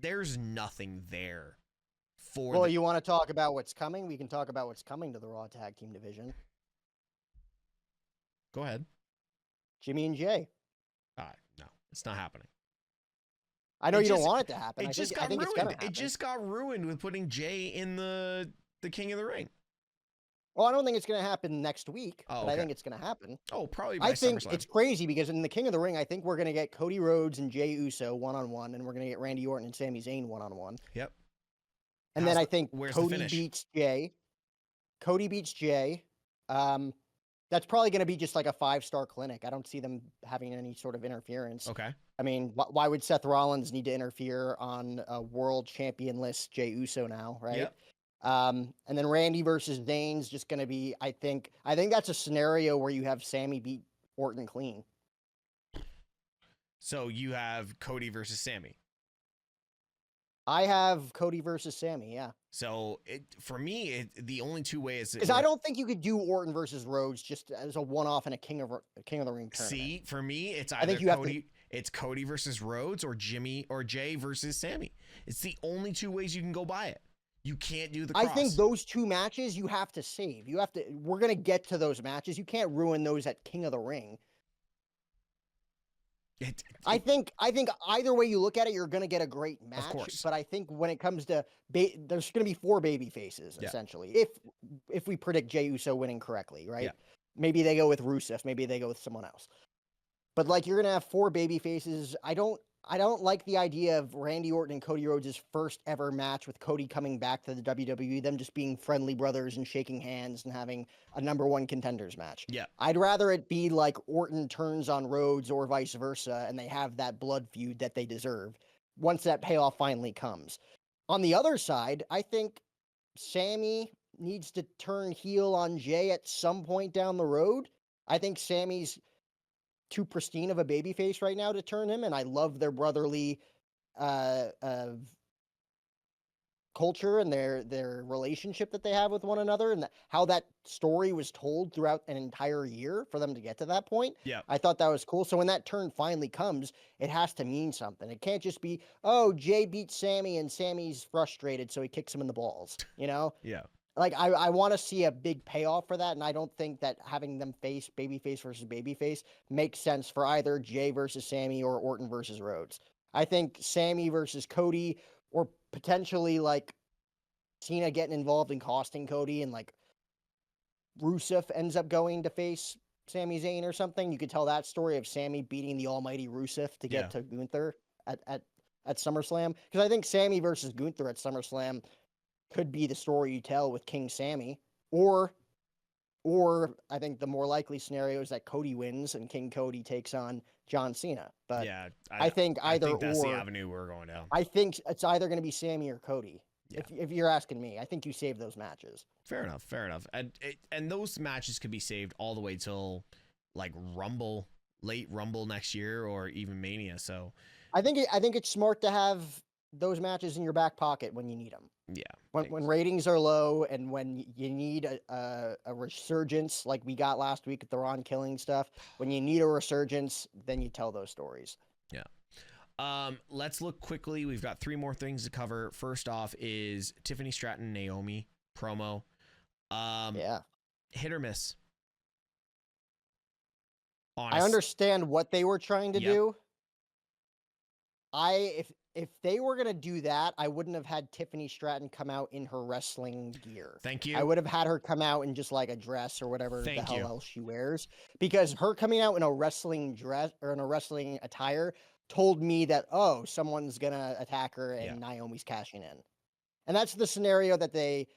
There's nothing there for. Well, you want to talk about what's coming? We can talk about what's coming to the Raw Tag Team division. Go ahead. Jimmy and Jay. No, it's not happening. I know you don't want it to happen. I think it's gonna happen. It just got ruined with putting Jay in the King of the Ring. Well, I don't think it's going to happen next week, but I think it's going to happen. Oh, probably by I think SummerSlam. It's crazy because in the King of the Ring, I think we're going to get Cody Rhodes and Jey Uso one-on-one, and we're going to get Randy Orton and Sami Zayn one-on-one. Yep. And then I think Cody beats Jay. Cody beats Jay. That's probably going to be just like a 5-star clinic. I don't see them having any sort of interference. Okay. I mean, why would Seth Rollins need to interfere on a world champion-less Jey Uso now, right? Yep. And then Randy versus Zayn's just going to be, I think that's a scenario where you have Sammy beat Orton clean. So you have Cody versus Sammy. I have Cody versus Sammy, yeah. So for me, the only two ways Because I don't think you could do Orton versus Rhodes just as a one-off in a King of the Ring tournament. See, for me, it's I either think you have Cody. It's Cody versus Rhodes or Jimmy or Jay versus Sammy. It's the only two ways you can go by it. You can't do the cross. I think those two matches you have to save. You have to. We're gonna get to those matches. You can't ruin those at King of the Ring. I think either way you look at it, you're gonna get a great match. Of course. But I think when it comes to there's gonna be 4 baby faces essentially. If we predict Jey Uso winning correctly, right? Yeah. Maybe they go with Rusev. Maybe they go with someone else. But like you're gonna have 4 baby faces. I don't like the idea of Randy Orton and Cody Rhodes' first ever match with Cody coming back to the WWE, them just being friendly brothers and shaking hands and having a #1 contenders match. Yeah. I'd rather it be like Orton turns on Rhodes or vice versa, and they have that blood feud that they deserve once that payoff finally comes. On the other side, I think Sammy needs to turn heel on Jay at some point down the road. I think Sammy's too pristine of a babyface right now to turn him, and I love their brotherly culture and their relationship that they have with one another, and how that story was told throughout an entire year for them to get to that point. Yeah. I thought that was cool. So when that turn finally comes, it has to mean something. It can't just be, oh, Jay beats Sammy and Sammy's frustrated, so he kicks him in the balls, you know? Yeah. Like, I want to see a big payoff for that, and I don't think that having them face babyface versus babyface makes sense for either Jay versus Sammy or Orton versus Rhodes. I think Sammy versus Cody, or potentially, like, Cena getting involved in costing Cody, and, like, Rusev ends up going to face Sami Zayn or something. You could tell that story of Sammy beating the almighty Rusev to get to Gunther at SummerSlam. Because I think Sammy versus Gunther at SummerSlam could be the story you tell with King Sammy, or I think the more likely scenario is that Cody wins and King Cody takes on John Cena. But yeah, I think either I think that's or, the avenue we're going down. I think it's either going to be Sammy or Cody. Yeah. If you're asking me, I think you save those matches. Fair enough. And those matches could be saved all the way till like late Rumble next year, or even Mania. So I think it's smart to have those matches in your back pocket when you need them. Yeah. When ratings are low and when you need a resurgence, like we got last week with the Ron Killing stuff, when you need a resurgence, then you tell those stories. Yeah. Let's look quickly. We've got 3 more things to cover. First off is Tiffany Stratton Naomi promo. Hit or miss. I understand what they were trying to do. If they were gonna do that, I wouldn't have had Tiffany Stratton come out in her wrestling gear. Thank you. I would have had her come out in just like a dress or whatever the hell else she wears. Because her coming out in a wrestling dress or in a wrestling attire told me that, oh, someone's gonna attack her and Naomi's cashing in. And that's the scenario that they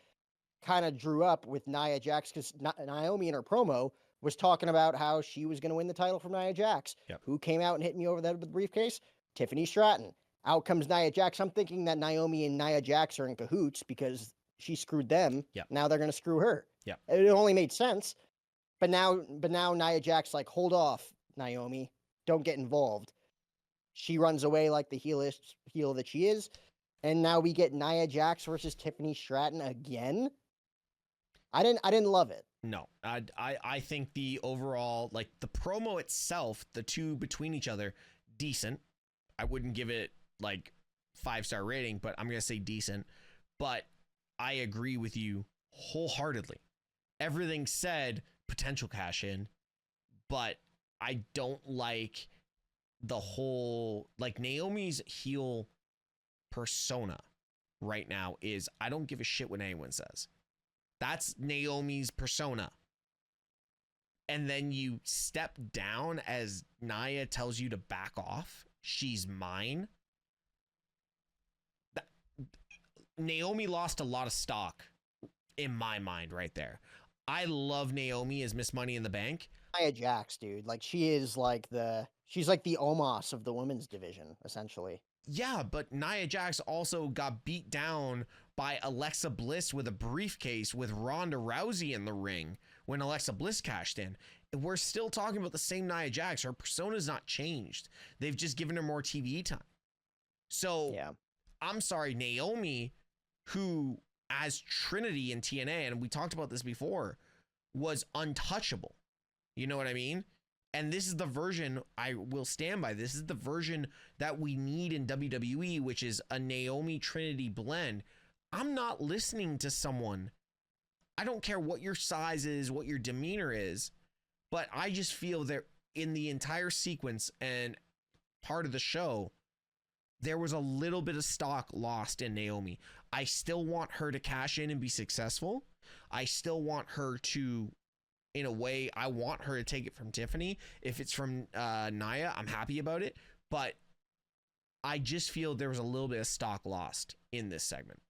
kind of drew up with Nia Jax, because Naomi in her promo was talking about how she was gonna win the title from Nia Jax. Who came out and hit me over the head with the briefcase? Tiffany Stratton. Out comes Nia Jax. I'm thinking that Naomi and Nia Jax are in cahoots because she screwed them. Now they're going to screw her. It only made sense. But now Nia Jax like, hold off, Naomi. Don't get involved. She runs away like the heel that she is. And now we get Nia Jax versus Tiffany Stratton again. I didn't love it. No, I think the overall, like the promo itself, the two between each other, decent. I wouldn't give it like 5-star rating, but I'm going to say decent. But I agree with you wholeheartedly. Everything said, potential cash in, but I don't like the whole, like Naomi's heel persona right now is, I don't give a shit what anyone says. That's Naomi's persona. And then you step down as Nia tells you to back off. She's mine. Naomi lost a lot of stock in my mind right there. I love Naomi as Miss Money in the Bank. Nia Jax, dude. Like she's like the Omos of the women's division, essentially. Yeah, but Nia Jax also got beat down by Alexa Bliss with a briefcase with Ronda Rousey in the ring when Alexa Bliss cashed in. We're still talking about the same Nia Jax. Her persona's not changed. They've just given her more TV time. So I'm sorry, Naomi, who as Trinity in TNA, and we talked about this before, was untouchable. You know what I mean? And this is the version, I will stand by, this is the version that we need in WWE, which is a Naomi Trinity blend. I'm not listening to someone, I don't care what your size is, what your demeanor is, but I just feel that in the entire sequence and part of the show, there was a little bit of stock lost in Naomi. I still want her to cash in and be successful. I still want her to, in a way, I want her to take it from Tiffany. If it's from Nia, I'm happy about it. But I just feel there was a little bit of stock lost in this segment.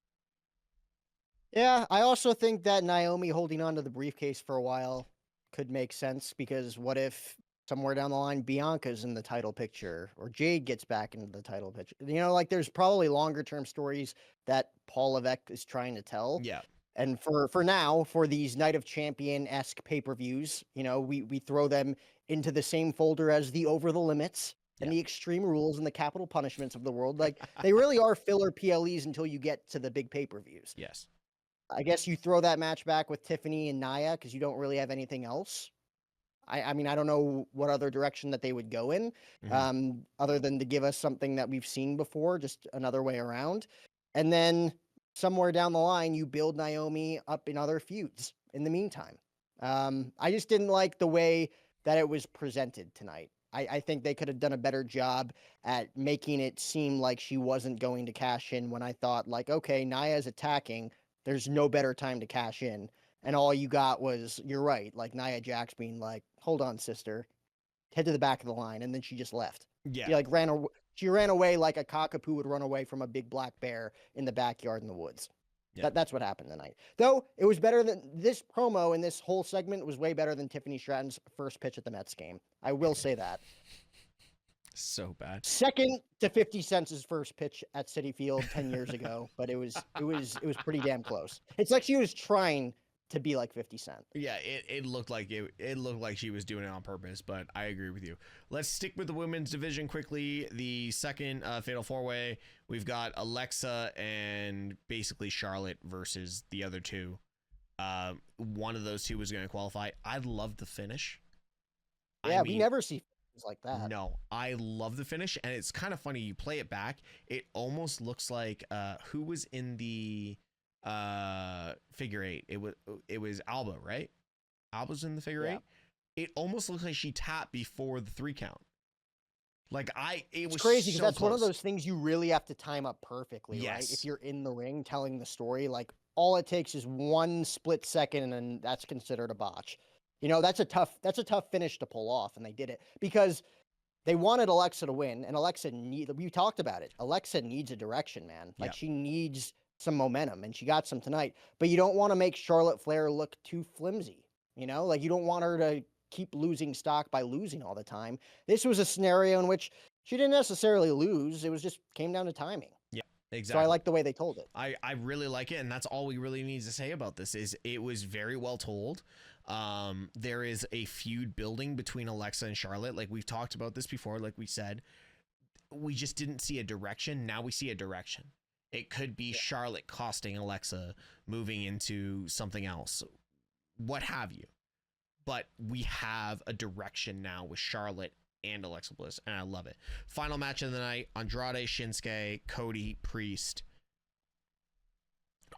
Yeah, I also think that Naomi holding on to the briefcase for a while could make sense, because what if somewhere down the line Bianca's in the title picture or Jade gets back into the title picture? You know, like there's probably longer term stories that Paul Levesque is trying to tell. Yeah. And for now, for these Night of Champion-esque pay-per-views, you know, we throw them into the same folder as the Over the Limits and the Extreme Rules and the Capital Punishments of the world. Like, they really are filler PLEs until you get to the big pay-per-views. Yes. I guess you throw that match back with Tiffany and Nia because you don't really have anything else. I mean, I don't know what other direction that they would go in, other than to give us something that we've seen before, just another way around. And then somewhere down the line, you build Naomi up in other feuds in the meantime. I just didn't like the way that it was presented tonight. I think they could have done a better job at making it seem like she wasn't going to cash in, when I thought, like, okay, Nia's attacking. There's no better time to cash in. And all you got was, you're right, like Nia Jax being like, hold on, sister, head to the back of the line. And then she just left. Yeah. She ran away like a cockapoo would run away from a big black bear in the backyard in the woods. Yeah. That's what happened tonight. Though it was better than this promo, and this whole segment was way better than Tiffany Stratton's first pitch at the Mets game. I will say that. So bad. Second to 50 Cent's first pitch at Citi Field 10 years ago, but it was pretty damn close. It's like she was trying to be like 50 Cent. Yeah, it looked like it looked like she was doing it on purpose, but I agree with you. Let's stick with the women's division quickly. The second Fatal 4-Way, we've got Alexa and basically Charlotte versus the other two. One of those two was going to qualify. I love the finish. Yeah, we never see things like that. No, I love the finish, and it's kind of funny. You play it back, it almost looks like who was in the figure eight. It was Alba, right? Alba's in the figure eight. It almost looks like she tapped before the 3 count. Like it was crazy, because so that's close. one of those things you really have to time up perfectly, Yes. right? If you're in the ring telling the story, like all it takes is one split second, and that's considered a botch. You know, that's a tough finish to pull off, and they did it because they wanted Alexa to win, and we talked about it. Alexa needs a direction, man. Like she needs some momentum, and she got some tonight. But you don't want to make Charlotte Flair look too flimsy. You know, like you don't want her to keep losing stock by losing all the time. This was a scenario in which she didn't necessarily lose. It was just came down to timing. Yeah, exactly. So I like the way they told it. I really like it, and that's all we really need to say about this. Is it was very well told. There is a feud building between Alexa and Charlotte. Like we've talked about this before, like we said, we just didn't see a direction. Now we see a direction. It could be Charlotte costing Alexa, moving into something else, what have you. But we have a direction now with Charlotte and Alexa Bliss, and I love it. Final match of the night, Andrade, Shinsuke, Cody, Priest.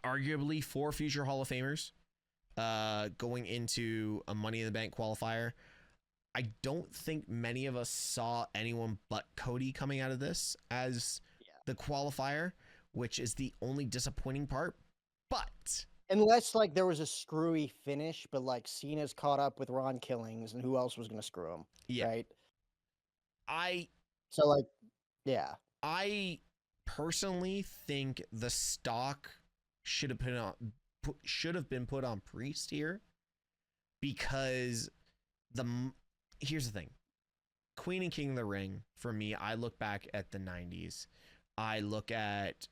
Arguably 4 future Hall of Famers going into a Money in the Bank qualifier. I don't think many of us saw anyone but Cody coming out of this as the qualifier, which is the only disappointing part. But unless like there was a screwy finish, but like Cena's caught up with Ron Killings, and who else was going to screw him? Yeah. Right. I personally think the stock should have been put on Priest here, because here's the thing. Queen and King of the Ring, for me, I look back at the 90s. I look at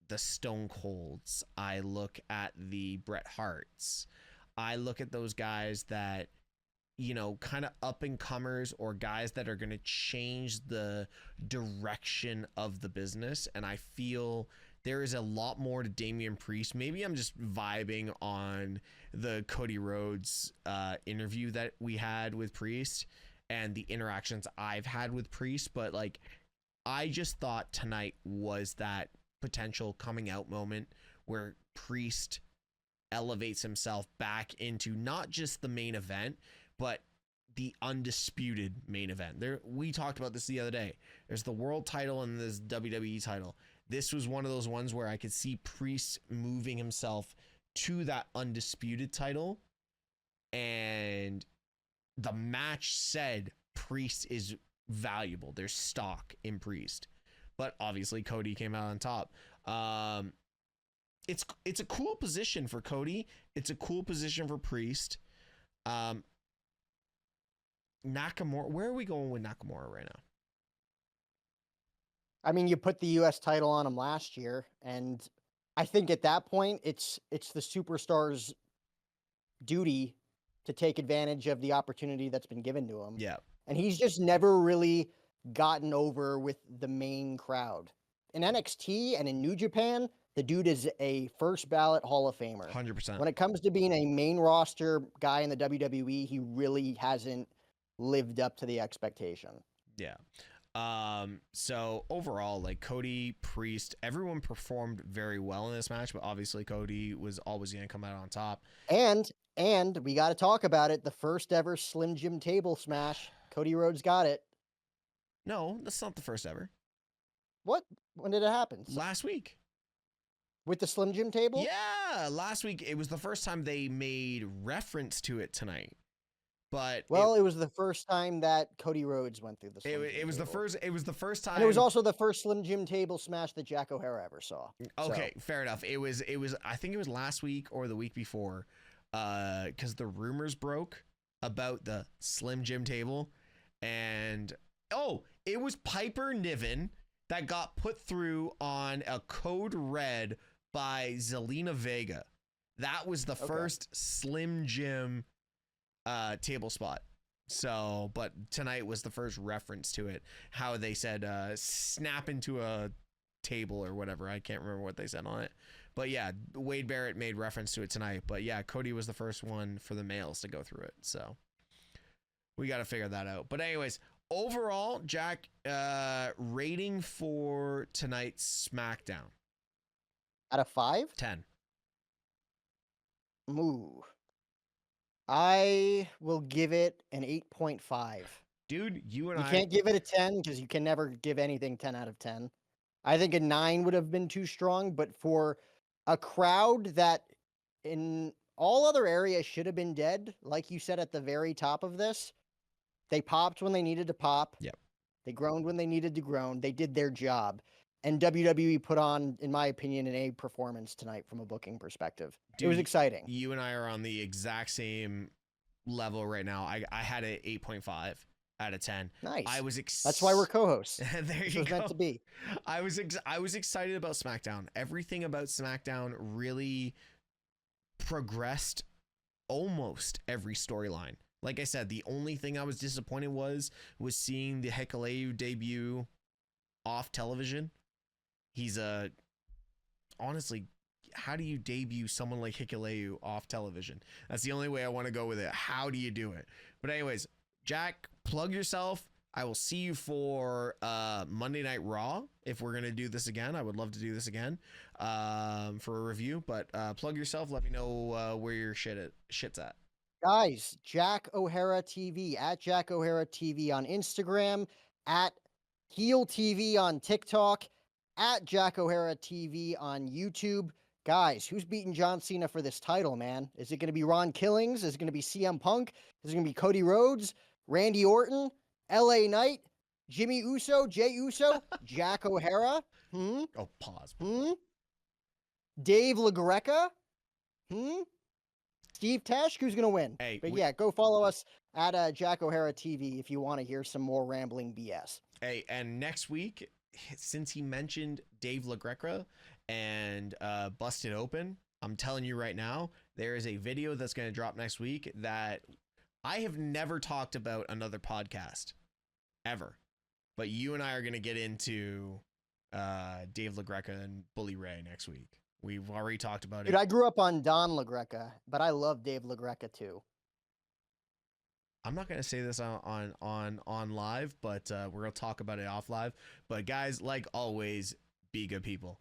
the Stone Colds. I look at the Bret Harts. I look at those guys that kind of up and comers or guys that are going to change the direction of the business. And I feel there is a lot more to Damian Priest. Maybe I'm just vibing on the Cody Rhodes interview that we had with Priest and the interactions I've had with Priest. But like, I just thought tonight was that potential coming out moment where Priest elevates himself back into not just the main event, but the undisputed main event. We talked about this the other day. There's the world title and this WWE title. This was one of those ones where I could see Priest moving himself to that undisputed title. And the match said Priest is valuable. There's stock in Priest. But obviously Cody came out on top. It's a cool position for Cody. It's a cool position for Priest. Nakamura, where are we going with Nakamura right now? I mean, you put the U.S. title on him last year, and I think at that point, it's the superstar's duty to take advantage of the opportunity that's been given to him. Yeah. And he's just never really gotten over with the main crowd. In NXT and in New Japan, the dude is a first ballot Hall of Famer. 100%. When it comes to being a main roster guy in the WWE, he really hasn't lived up to the expectation. Yeah. So overall, like Cody, Priest, everyone performed very well in this match, but obviously Cody was always going to come out on top. And we got to talk about it. The first ever Slim Jim table smash. Cody Rhodes got it. No, that's not the first ever. What? When did it happen? Last week. With the Slim Jim table? Yeah, last week. It was the first time they made reference to it tonight. But it was the first time that Cody Rhodes went through the Slim Jim it was table. it was the first time. And it was also the first Slim Jim table smash that Jack O'Hara ever saw. Okay, fair enough. It was I think it was last week or the week before, because the rumors broke about the Slim Jim table, and it was Piper Niven that got put through on a code red by Zelina Vega. That was the first Slim Jim table spot. So, but tonight was the first reference to it. How they said snap into a table or whatever. I can't remember what they said on it. But yeah, Wade Barrett made reference to it tonight. But yeah, Cody was the first one for the males to go through it. So we got to figure that out. But anyways, overall, Jack, rating for tonight's SmackDown. Out of 5? 10. Ooh. I will give it an 8.5. Dude, you can't give it a 10 because you can never give anything 10 out of 10. I think a 9 would have been too strong, but for a crowd that in all other areas should have been dead, like you said at the very top of this, they popped when they needed to pop. Yep. They groaned when they needed to groan. They did their job. And WWE put on, in my opinion, an A performance tonight from a booking perspective. Dude, it was exciting. You and I are on the exact same level right now. I had an 8.5 out of 10. Nice. That's why we're co-hosts. There this you was go. meant to be. I was excited about SmackDown. Everything about SmackDown really progressed almost every storyline. Like I said, the only thing I was disappointed was seeing the Hikuleo debut off television. He's honestly, how do you debut someone like Hikuleo off television? That's the only way I want to go with it. How do you do it? But anyways, Jack, plug yourself. I will see you for Monday Night Raw. If we're going to do this again, I would love to do this again for a review. But plug yourself. Let me know where your shit's at. Guys, Jack O'Hara TV, at Jack O'Hara TV on Instagram, at Heel TV on TikTok, at Jack O'Hara TV on YouTube. Guys, who's beating John Cena for this title, man? Is it going to be Ron Killings? Is it going to be CM Punk? Is it going to be Cody Rhodes, Randy Orton, LA Knight, Jimmy Uso, Jey Uso, Jack O'Hara? Oh, pause. Dave LaGreca? Steve Tesh? Who's going to win? Hey, but yeah, go follow us at Jack O'Hara TV if you want to hear some more rambling BS. Hey, and next week, since he mentioned Dave LaGreca and Busted Open, I'm telling you right now, there is a video that's going to drop next week that I have never talked about another podcast ever, but you and I are going to get into Dave LaGreca and Bully Ray next week. We've already talked about it. Dude, I grew up on Don LaGreca, but I love Dave LaGreca too. I'm not going to say this on live, but we're going to talk about it off live. But guys, like always, be good people.